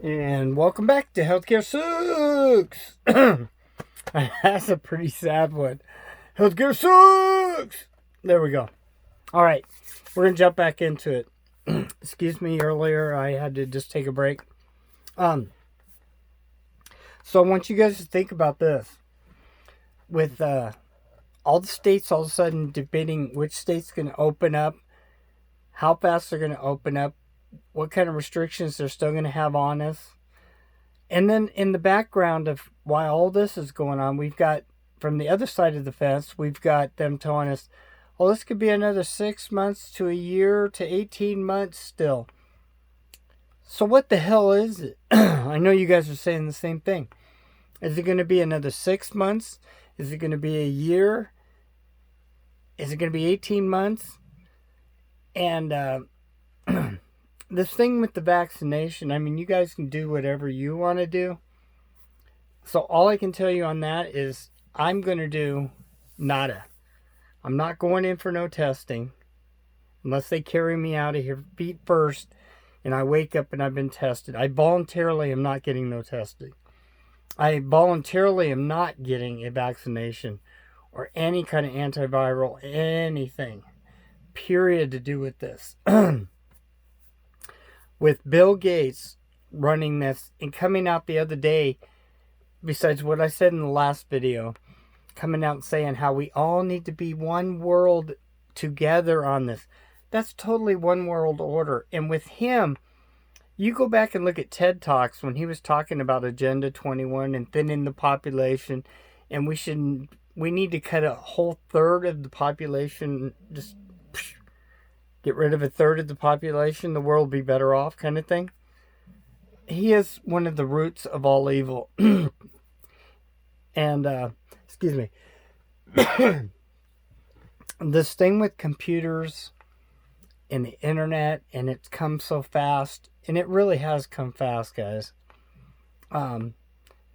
And welcome back to Healthcare Sucks. That's a pretty sad one. Healthcare sucks. There we go. All right, we're gonna jump back into it. Excuse me, earlier I had to just take a break. So I want you guys to think about this. With all the states all of a sudden debating which state's gonna open up, how fast they're gonna open up, what kind of restrictions they're still gonna have on us. And then in the background of why all this is going on, we've got, from the other side of the fence, we've got them telling us, oh, this could be another 6 months to a year to 18 months still. So what the hell is it? I know you guys are saying the same thing. Is it going to be another 6 months? Is it going to be a year? Is it going to be 18 months? And this thing with the vaccination, I mean, you guys can do whatever you want to do. So all I can tell you on that is I'm going to do nada. I'm not going in for no testing unless they carry me out of here feet first and I wake up and I've been tested. I voluntarily am not getting no testing. I voluntarily am not getting a vaccination or any kind of antiviral, anything, period, to do with this. With Bill Gates running this and coming out the other day, besides what I said in the last video, coming out and saying how we all need to be one world together on this. That's totally one world order. And with him, you go back and look at TED Talks when he was talking about Agenda 21 and thinning the population, and we need to cut a whole third of the population, just get rid of a third of the population, the world will be better off, kind of thing. He is one of the roots of all evil. And excuse me, this thing with computers and the internet, and it's come so fast, and it really has come fast, guys.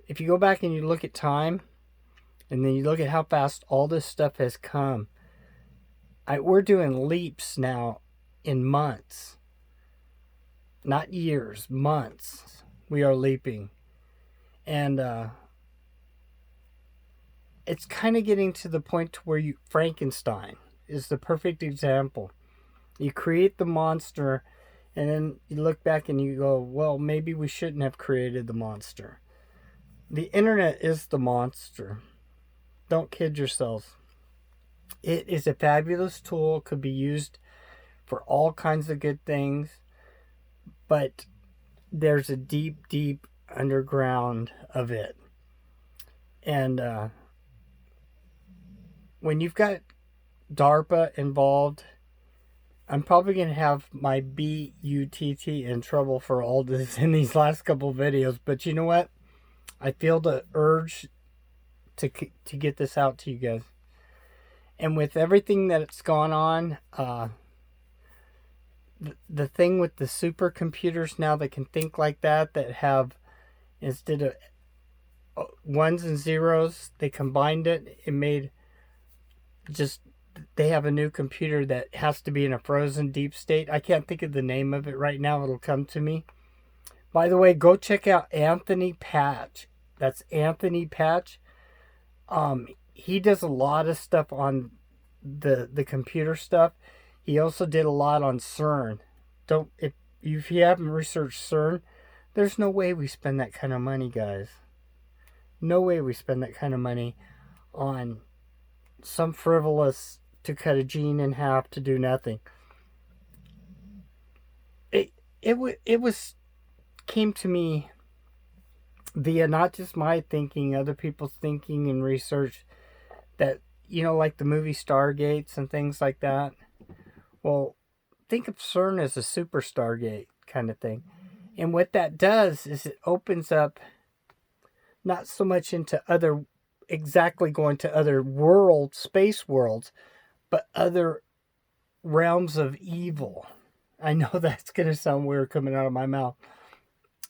If you go back and you look at time, and then you look at how fast all this stuff has come, we're doing leaps now in months, not years, months. We are leaping, and it's kind of getting to the point to where Frankenstein is the perfect example. You create the monster, and then you look back and you go, well, maybe we shouldn't have created the monster. The internet is the monster. Don't kid yourselves. It is a fabulous tool, could be used for all kinds of good things, but there's a deep, deep underground of it. And when you've got DARPA involved, I'm probably going to have my BUTT in trouble for all this in these last couple of videos. But you know what? I feel the urge to get this out to you guys. And with everything that's gone on, the thing with the supercomputers now that can think like that have, instead of ones and zeros, they combined it. It made just... They have a new computer that has to be in a frozen deep state. I can't think of the name of it right now. It'll come to me. By the way, go check out Anthony Patch. That's Anthony Patch. He does a lot of stuff on the computer stuff. He also did a lot on CERN. If you haven't researched CERN, there's no way we spend that kind of money, guys. No way we spend that kind of money on some frivolous to cut a gene in half to do nothing. It came to me via not just my thinking, other people's thinking and research, that, like the movie Stargates and things like that. Well, think of CERN as a super Stargate kind of thing. And what that does is it opens up not so much into exactly going to other worlds, space worlds, but other realms of evil. I know that's going to sound weird coming out of my mouth,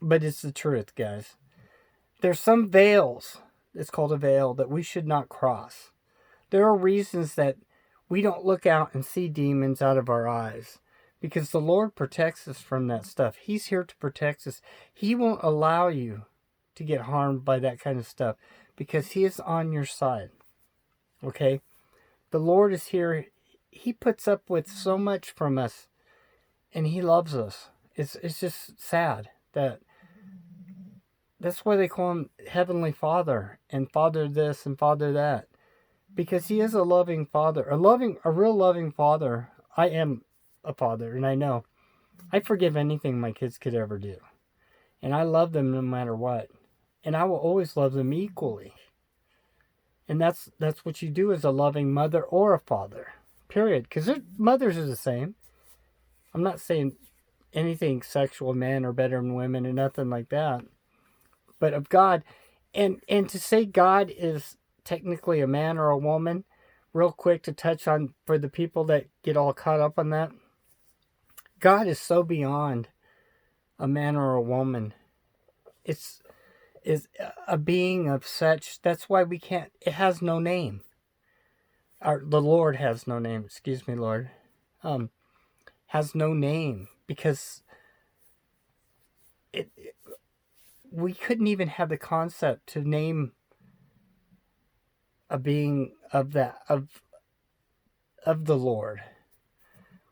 but it's the truth, guys. There's some veils, it's called a veil, that we should not cross. There are reasons that we don't look out and see demons out of our eyes, because the Lord protects us from that stuff. He's here to protect us. He won't allow you to get harmed by that kind of stuff because He is on your side. Okay? The Lord is here. He puts up with so much from us, and He loves us. It's just sad that that's why they call Him Heavenly Father and Father this and Father that, because He is a loving Father, a real loving Father. I am a father, and I know I forgive anything my kids could ever do, and I love them no matter what, and I will always love them equally. And that's what you do as a loving mother or a father, period. Because mothers are the same. I'm not saying anything sexual, men are better than women and nothing like that, but of God, and to say God is technically a man or a woman, real quick to touch on for the people that get all caught up on that. God is so beyond a man or a woman. It's is a being of such. That's why we can't. It has no name. The Lord has no name. Excuse me, Lord. Has no name because we couldn't even have the concept to name a being of that of the Lord.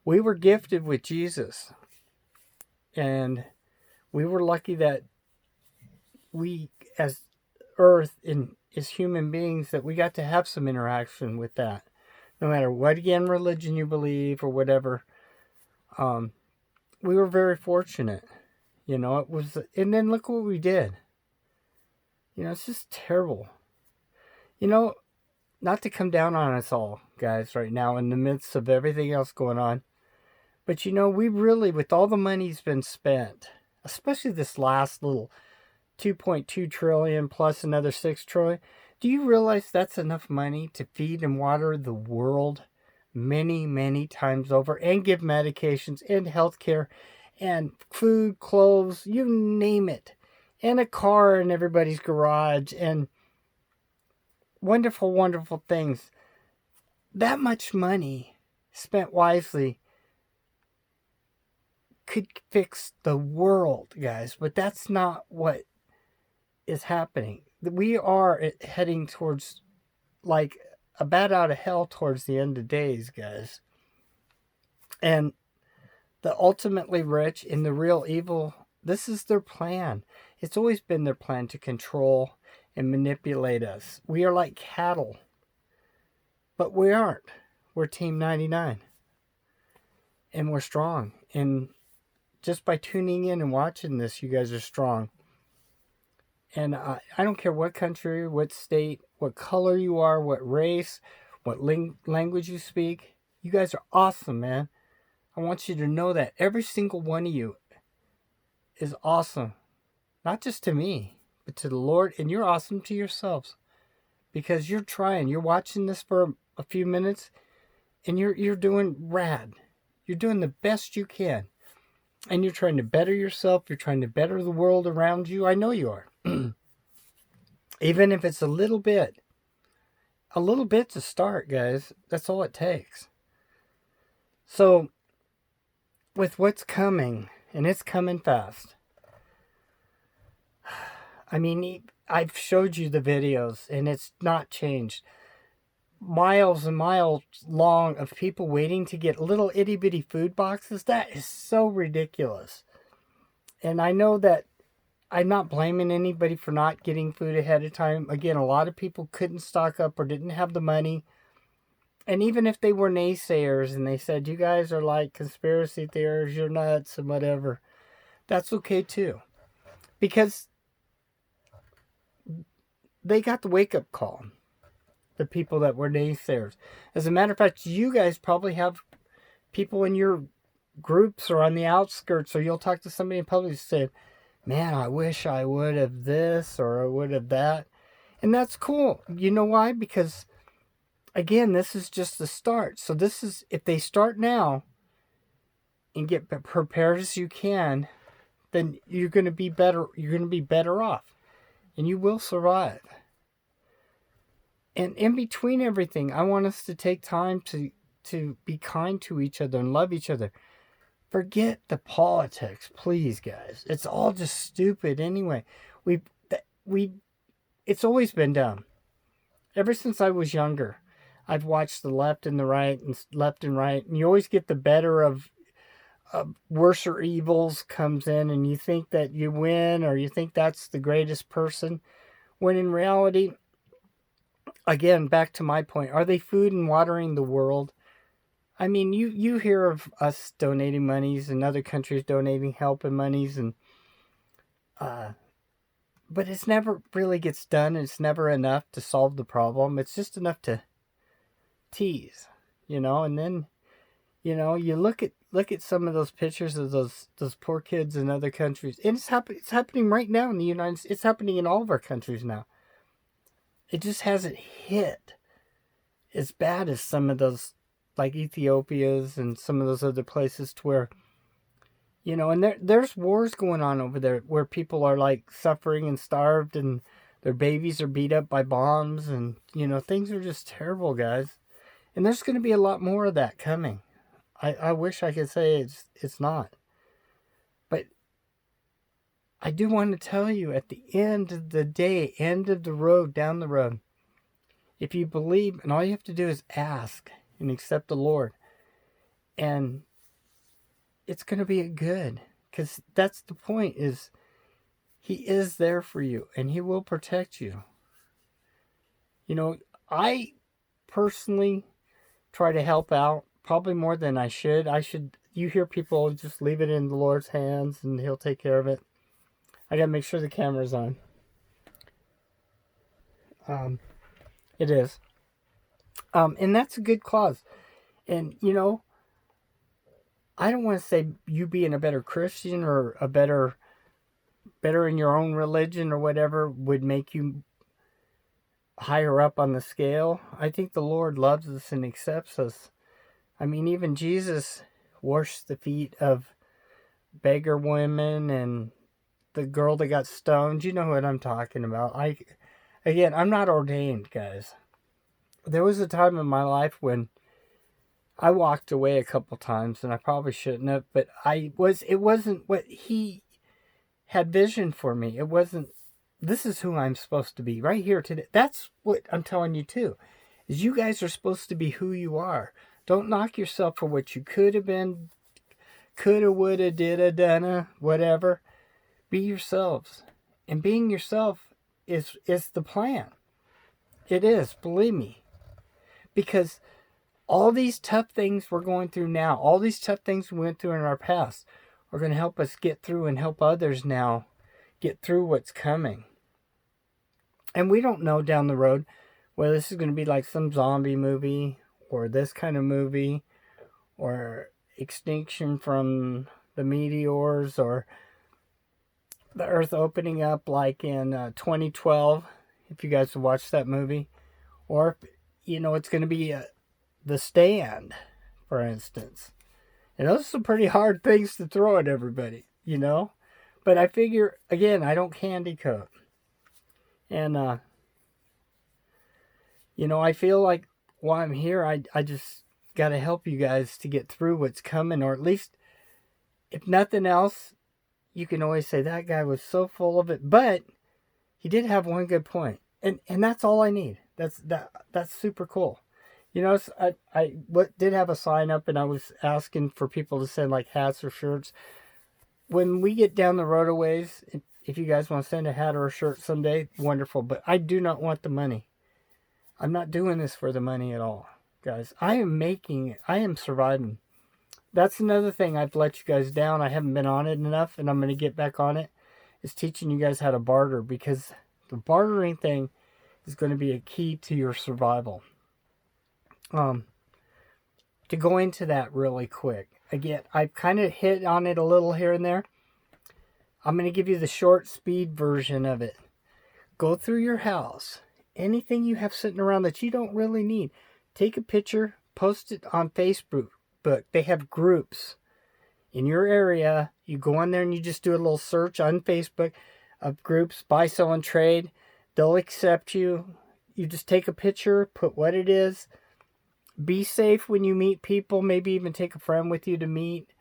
We were gifted with Jesus, and we were lucky that we, as earth and as human beings, that we got to have some interaction with that. No matter what, again, religion you believe or whatever, we were very fortunate. You know, it was, and then look what we did. You know, it's just terrible. You know, not to come down on us all, guys, right now in the midst of everything else going on. But you know, we really, with all the money's been spent, especially this last little 2.2 trillion plus another 6 trillion. Do you realize that's enough money to feed and water the world many, many times over and give medications and healthcare and food, clothes, you name it, and a car in everybody's garage and wonderful, wonderful things. That much money spent wisely could fix the world, guys, but that's not what is happening. We are heading towards like a bat out of hell towards the end of days, guys. And the ultimately rich and the real evil, this is their plan. It's always been their plan to control and manipulate us. We are like cattle, but we aren't. We're Team 99. And we're strong. And just by tuning in and watching this, you guys are strong. And I don't care what country, what state, what color you are, what race, what language you speak. You guys are awesome, man. I want you to know that every single one of you is awesome. Not just to me, but to the Lord. And you're awesome to yourselves. Because you're trying. You're watching this for a few minutes. And you're doing rad. You're doing the best you can. And you're trying to better yourself. You're trying to better the world around you. I know you are. Even if it's a little bit to start, guys. That's all it takes. So, with what's coming, and it's coming fast. I mean, I've showed you the videos, and it's not changed. Miles and miles long of people waiting to get little itty bitty food boxes. That is so ridiculous. And I know that I'm not blaming anybody for not getting food ahead of time. Again, a lot of people couldn't stock up or didn't have the money. And even if they were naysayers and they said, you guys are like conspiracy theorists, you're nuts and whatever, that's okay too. Because they got the wake-up call. The people that were naysayers. As a matter of fact, you guys probably have people in your groups or on the outskirts, or you'll talk to somebody in public and say, man, I wish I would have this or I would have that. And that's cool. You know why? Because, again, this is just the start. So this is, if they start now and get prepared as you can, then you're going to be better. You're going to be better off. And you will survive. And in between everything, I want us to take time to be kind to each other and love each other. Forget the politics, please, guys. It's all just stupid anyway. We we it's always been dumb. Ever since I was younger, I've watched the left and the right and left and right, and you always get the better of worser evils comes in, and you think that you win or you think that's the greatest person. When in reality, again, back to my point, are they food and watering the world? I mean, you hear of us donating monies and other countries donating help and monies, and uh, but it's never really gets done. It's never enough to solve the problem. It's just enough to tease, and then you look at some of those pictures of those poor kids in other countries, and it's happening right now in the United States. It's happening in all of our countries now. It just hasn't hit as bad as some of those, like Ethiopia's and some of those other places, to where and there's wars going on over there where people are like suffering and starved, and their babies are beat up by bombs, and things are just terrible, guys. And there's going to be a lot more of that coming. I wish I could say it's not. But I do want to tell you, at the end of the day, end of the road, down the road, if you believe, and all you have to do is ask and accept the Lord, and it's going to be good, because that's the point, is He is there for you, and He will protect you. I personally try to help out, probably more than I should. You hear people just leave it in the Lord's hands and He'll take care of it. I gotta make sure the camera's on. It is. And that's a good cause. And, I don't want to say you being a better Christian or a better in your own religion or whatever would make you higher up on the scale. I think the Lord loves us and accepts us. I mean, even Jesus washed the feet of beggar women and the girl that got stoned. You know what I'm talking about. I'm not ordained, guys. There was a time in my life when I walked away a couple times, and I probably shouldn't have, but it wasn't what He had vision for me. It wasn't, this is who I'm supposed to be right here today. That's what I'm telling you too, is you guys are supposed to be who you are. Don't knock yourself for what you could have been, coulda, woulda, dida, donna, whatever. Be yourselves. And being yourself is the plan. It is, believe me. Because all these tough things we're going through now, all these tough things we went through in our past, are going to help us get through and help others now get through what's coming. And we don't know down the road whether this is going to be like some zombie movie, or this kind of movie, or extinction from the meteors, or the earth opening up like in 2012, if you guys have watched that movie. Or, it's going to be The Stand, for instance. And those are some pretty hard things to throw at everybody, But I figure, again, I don't candy coat. And, I feel like while I'm here, I just got to help you guys to get through what's coming. Or at least, if nothing else, you can always say, that guy was so full of it. But he did have one good point. And that's all I need. That's super cool. I did have a sign up, and I was asking for people to send like hats or shirts. When we get down the road a ways, if you guys want to send a hat or a shirt someday, wonderful. But I do not want the money. I'm not doing this for the money at all, guys. I am surviving. That's another thing I've let you guys down. I haven't been on it enough, and I'm going to get back on it. Is teaching you guys how to barter, because the bartering thing is going to be a key to your survival. To go into that really quick, again, I've kind of hit on it a little here and there. I'm going to give you the short speed version of it. Go through your house. Anything you have sitting around that you don't really need, take a picture, post it on Facebook. They have groups in your area. You go on there and you just do a little search on Facebook of groups, buy, sell, and trade. They'll accept you. You just take a picture, put what it is. Be safe when you meet people. Maybe even take a friend with you to meet.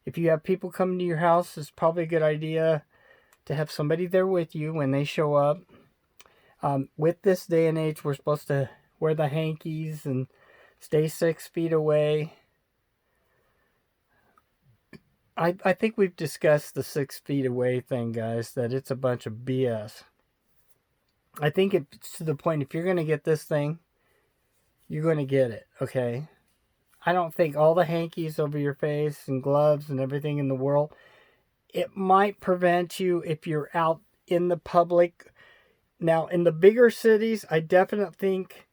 If you have people coming to your house, it's probably a good idea to have somebody there with you when they show up. With this day and age, we're supposed to wear the hankies and stay 6 feet away. I think we've discussed the 6 feet away thing, guys, that it's a bunch of BS. I think it's to the point, if you're going to get this thing, you're going to get it, okay? I don't think all the hankies over your face and gloves and everything in the world, it might prevent you if you're out in the public. Now, in the bigger cities, I definitely think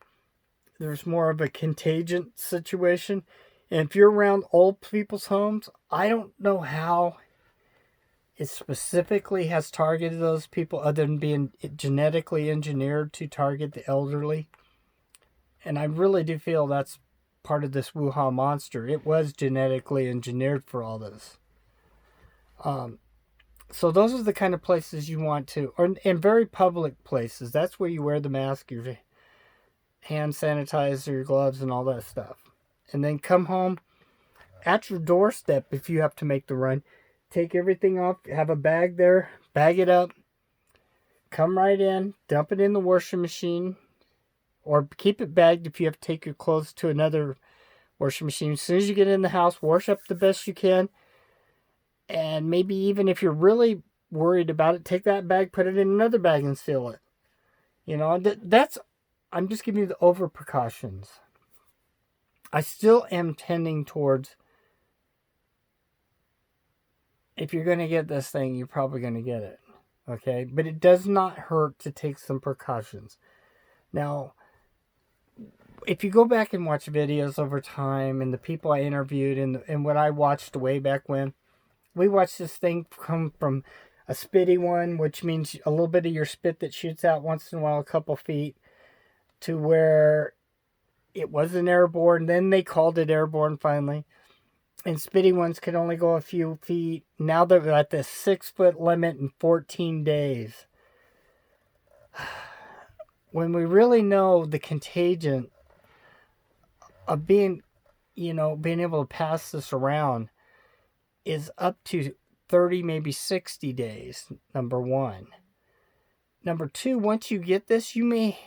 there's more of a contagion situation. And if you're around old people's homes, I don't know how it specifically has targeted those people other than being genetically engineered to target the elderly. And I really do feel that's part of this Wuhan monster. It was genetically engineered for all this. So those are the kind of places you want to, or in very public places. That's where you wear the mask, your hand sanitizer, your gloves, and all that stuff. And then come home at your doorstep if you have to make the run. Take everything off, have a bag there, bag it up, come right in, dump it in the washing machine, or keep it bagged if you have to take your clothes to another washing machine. As soon as you get in the house, wash up the best you can. And maybe even if you're really worried about it, take that bag, put it in another bag and seal it. You know, that's, I'm just giving you the over precautions. I still am tending towards, if you're going to get this thing, you're probably going to get it. Okay? But it does not hurt to take some precautions. Now, if you go back and watch videos over time and the people I interviewed and what I watched way back when, we watched this thing come from a spitty one, which means a little bit of your spit that shoots out once in a while, a couple feet, to where it wasn't airborne. Then they called it airborne finally. And spitty ones could only go a few feet. Now they're at the 6 foot limit in 14 days. When we really know the contagion of being able to pass this around is up to 30, maybe 60 days, number one. Number two, once you get this, you may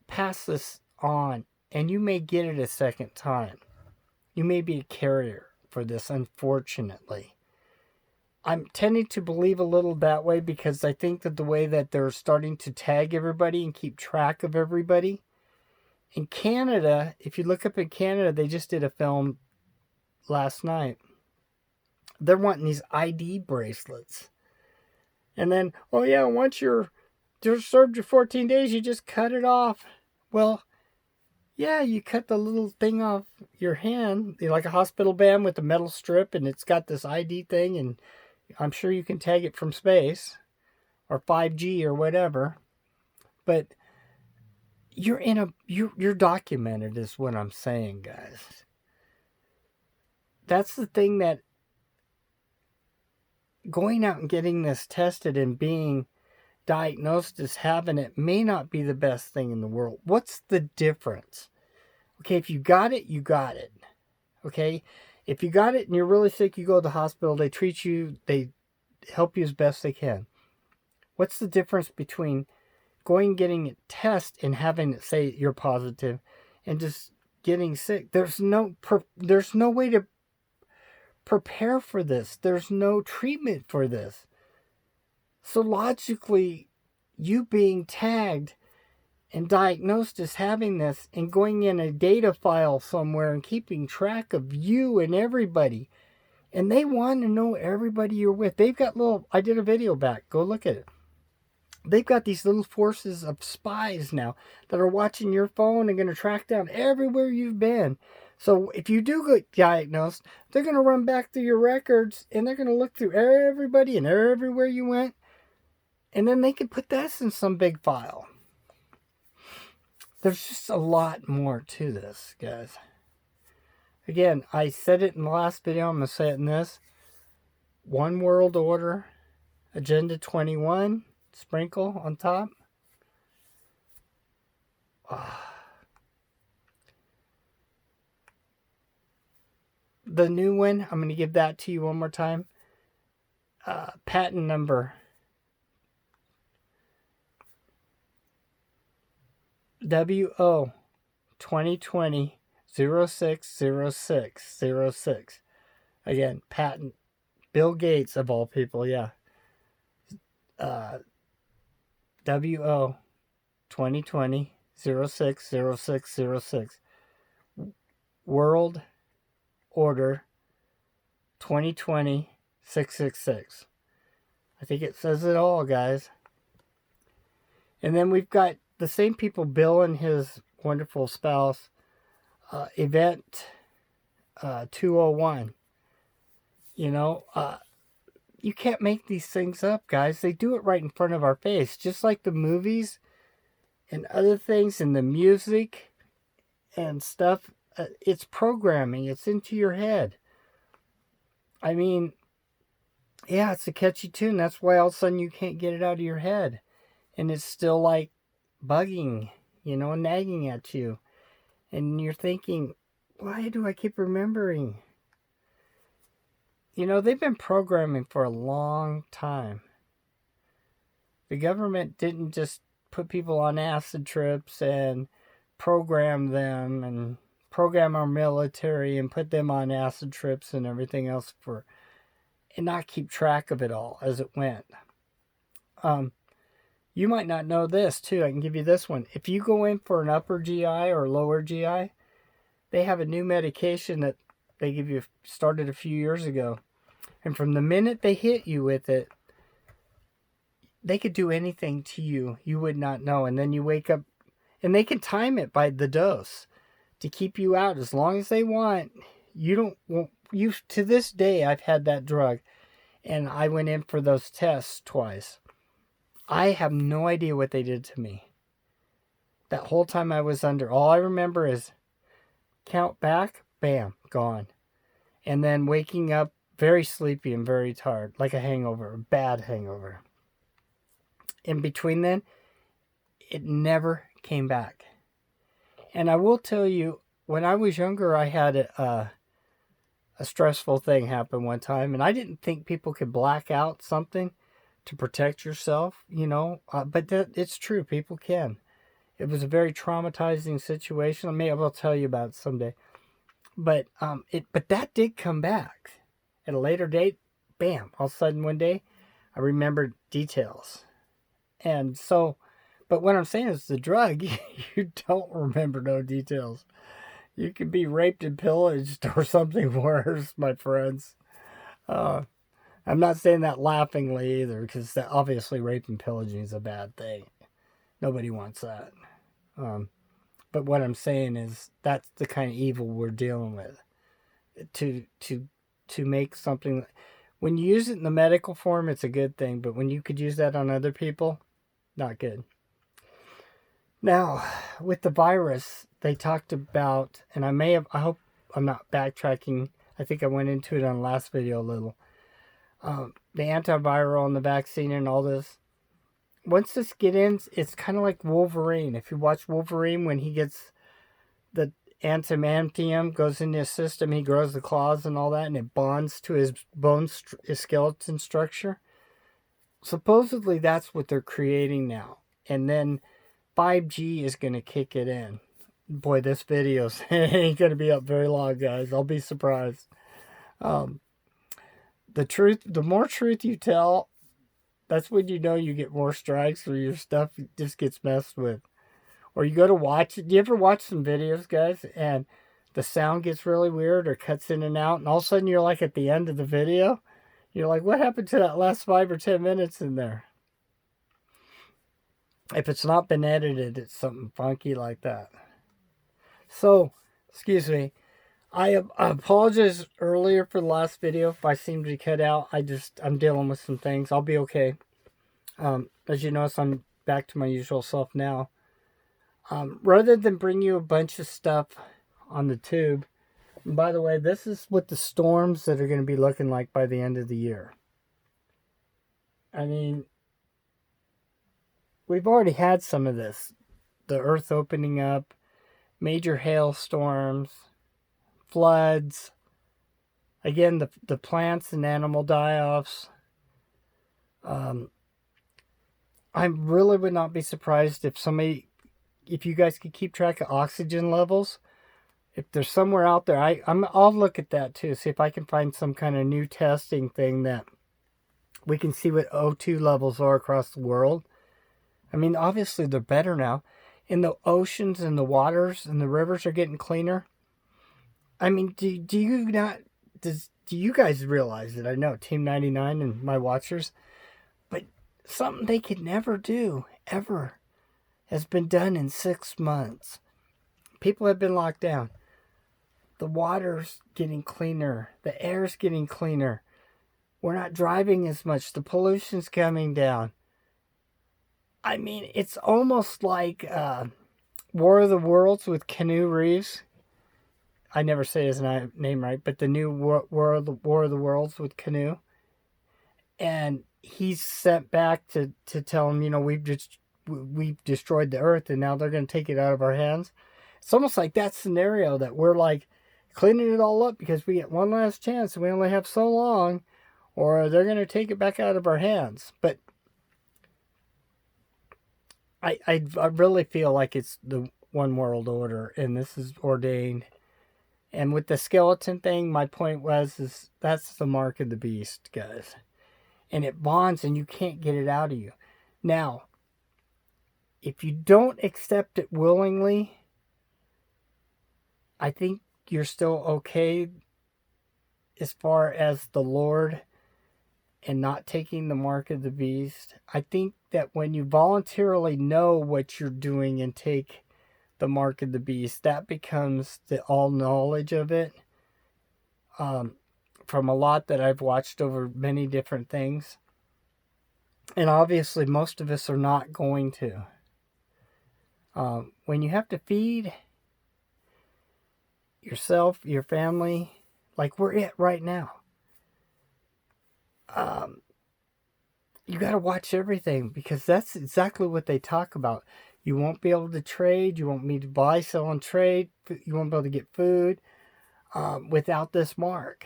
pass this on and you may get it a second time. You may be a carrier for this, unfortunately. I'm tending to believe a little that way because I think that the way that they're starting to tag everybody and keep track of everybody. In Canada, if you look up in Canada, they just did a film last night. They're wanting these ID bracelets. And then, oh yeah, once you're served your 14 days, you just cut it off. Well, yeah, you cut the little thing off your hand, like a hospital band with a metal strip, and it's got this ID thing, and I'm sure you can tag it from space or 5G or whatever. But you're documented is what I'm saying, guys. That's the thing, that going out and getting this tested and being diagnosed as having it may not be the best thing in the world. What's the difference? Okay, if you got it, you got it. Okay? If you got it and you're really sick, you go to the hospital, they treat you, they help you as best they can. What's the difference between going and getting a test and having it say you're positive and just getting sick? There's no way to prepare for this. There's no treatment for this. So logically, you being tagged and diagnosed as having this and going in a data file somewhere and keeping track of you and everybody, and they want to know everybody you're with. They've got I did a video back, go look at it. They've got these little forces of spies now that are watching your phone and going to track down everywhere you've been. So if you do get diagnosed, they're going to run back through your records and they're going to look through everybody and everywhere you went. And then they can put that in some big file. There's just a lot more to this, guys. Again, I said it in the last video. I'm going to say it in this. One World Order, Agenda 21, sprinkle on top. the new one, I'm going to give that to you one more time. Patent number w.19.c. Again, patent. Bill Gates, of all people, yeah. w.19.20.06.06.06. World Order 2020-666. I think it says it all, guys. And then we've got the same people, Bill and his wonderful spouse, Event 201. You can't make these things up, guys. They do it right in front of our face, just like the movies and other things and the music and stuff. It's programming. It's into your head. I mean, yeah, it's a catchy tune. That's why all of a sudden you can't get it out of your head. And it's still like bugging, nagging at you. And you're thinking, why do I keep remembering? They've been programming for a long time. The government didn't just put people on acid trips and program them and program our military and put them on acid trips and everything else and not keep track of it all as it went. You might not know this too. I can give you this one. If you go in for an upper GI or lower GI, they have a new medication that they give you, started a few years ago. And from the minute they hit you with it, they could do anything to you you would not know. And then you wake up, and they can time it by the dose to keep you out as long as they want. To this day, I've had that drug, and I went in for those tests twice. I have no idea what they did to me. That whole time I was under, all I remember is count back, bam, gone. And then waking up very sleepy and very tired, like a hangover, a bad hangover. In between then, it never came back. And I will tell you, when I was younger, I had a stressful thing happen one time, and I didn't think people could black out something to protect yourself, but it's true, people can. It was a very traumatizing situation. Maybe I will tell you about it someday. But that did come back at a later date. Bam! All of a sudden, one day, I remembered details. And so, but what I'm saying is, the drug, you don't remember no details. You could be raped and pillaged or something worse, my friends. I'm not saying that laughingly either, because obviously rape and pillaging is a bad thing. Nobody wants that. But what I'm saying is, that's the kind of evil we're dealing with. To make something, when you use it in the medical form, it's a good thing. But when you could use that on other people, not good. Now, with the virus, they talked about, and I hope I'm not backtracking. I think I went into it on the last video a little. The antiviral and the vaccine and all this. Once this gets in, it's kind of like Wolverine. If you watch Wolverine, when he gets the adamantium, goes into his system, he grows the claws and all that, and it bonds to his bones, his skeleton structure. Supposedly, that's what they're creating now. And then 5G is going to kick it in. Boy, this video ain't going to be up very long, guys. I'll be surprised. The more truth you tell, that's when you know you get more strikes, or your stuff just gets messed with. Or you go to watch it. Do you ever watch some videos, guys, and the sound gets really weird or cuts in and out, and all of a sudden you're like at the end of the video? You're like, what happened to that last 5 or 10 minutes in there? If it's not been edited, it's something funky like that. So, excuse me. I apologize earlier for the last video if I seemed to cut out. I'm dealing with some things. I'll be okay. As you notice, I'm back to my usual self now. Rather than bring you a bunch of stuff on the tube, and by the way, this is what the storms that are going to be looking like by the end of the year. I mean, we've already had some of this. The earth opening up, major hailstorms, floods, Again, the plants and animal die-offs. I really would not be surprised if you guys could keep track of oxygen levels. If there's somewhere out there, I'll look at that too. See if I can find some kind of new testing thing that we can see what O2 levels are across the world. I mean, obviously they're better now. And the oceans and the waters and the rivers are getting cleaner. I mean, do you guys realize it? I know Team 99 and my watchers, but something they could never do ever has been done in 6 months. People have been locked down. The water's getting cleaner. The air's getting cleaner. We're not driving as much. The pollution's coming down. I mean, it's almost like War of the Worlds with Keanu Reeves. I never say his name right, but the new War of the Worlds with Keanu. And he's sent back to tell him, we've destroyed the earth and now they're going to take it out of our hands. It's almost like that scenario that we're like cleaning it all up because we get one last chance and we only have so long, or they're going to take it back out of our hands. But I really feel like it's the one world order and this is ordained. And with the skeleton thing, my point is that's the mark of the beast, guys. And it bonds and you can't get it out of you. Now, if you don't accept it willingly, I think you're still okay as far as the Lord and not taking the mark of the beast. I think that when you voluntarily know what you're doing and take the mark of the beast, that becomes the all knowledge of it. From a lot that I've watched over many different things. And obviously most of us are not going to. When you have to feed yourself, your family, like we're at right now, you got to watch everything because that's exactly what they talk about. You won't be able to trade. You won't need to buy, sell, and trade. You won't be able to get food without this mark.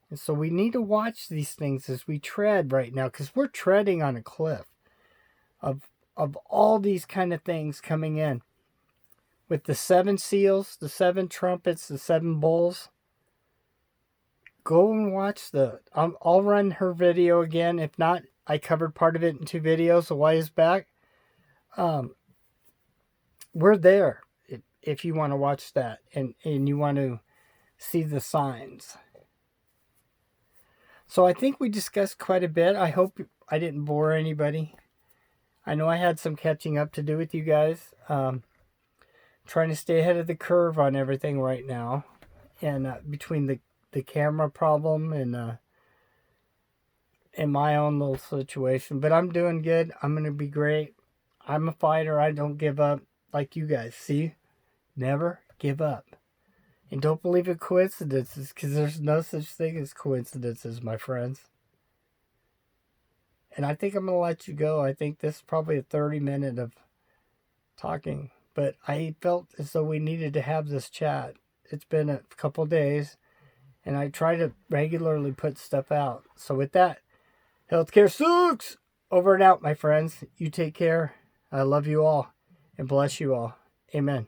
And so we need to watch these things as we tread right now because we're treading on a cliff of all these kind of things coming in. With the 7 seals, the 7 trumpets, the 7 bowls. Go and watch I'll run her video again. If not, I covered part of it in 2 videos a while back. We're there if you want to watch that and you want to see the signs. So I think we discussed quite a bit. I hope I didn't bore anybody. I know I had some catching up to do with you guys. Trying to stay ahead of the curve on everything right now. And between the camera problem and my own little situation. But I'm doing good. I'm going to be great. I'm a fighter. I don't give up like you guys. See? Never give up. And don't believe in coincidences because there's no such thing as coincidences, my friends. And I think I'm going to let you go. I think this is probably a 30-minute of talking. But I felt as though we needed to have this chat. It's been a couple days. And I try to regularly put stuff out. So with that, healthcare sucks! Over and out, my friends. You take care. I love you all. And bless you all. Amen.